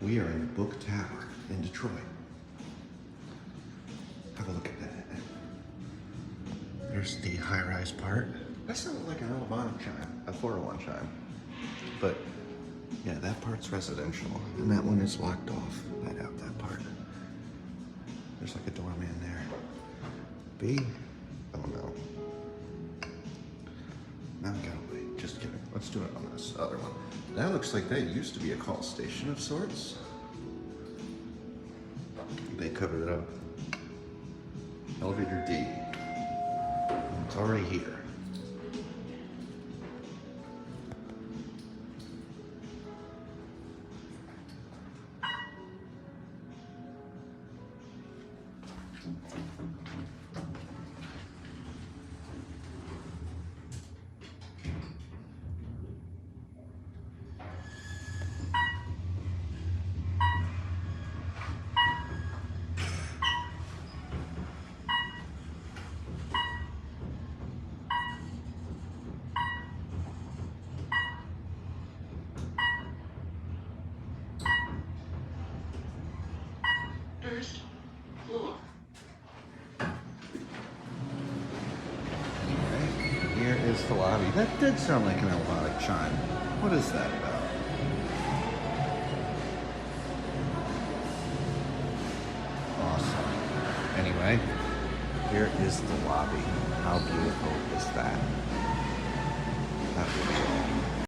We are in the Book Tower in Detroit. Have a look at that. There's the high-rise part. That sounded like an Elevonic chime, a 401 chime. But yeah, that part's residential, and that one is locked off. I doubt that part. There's like a doorman there. B? Oh no. Now we gotta wait. Just kidding. Let's do it on this other one. That looks like that used to be a call station of sorts. They covered it up. Elevator D. It's already here. First floor. Okay, here is the lobby. That did sound like an Elevonic chime. What is that about? Awesome. Anyway, here is the lobby. How beautiful is that? That was all.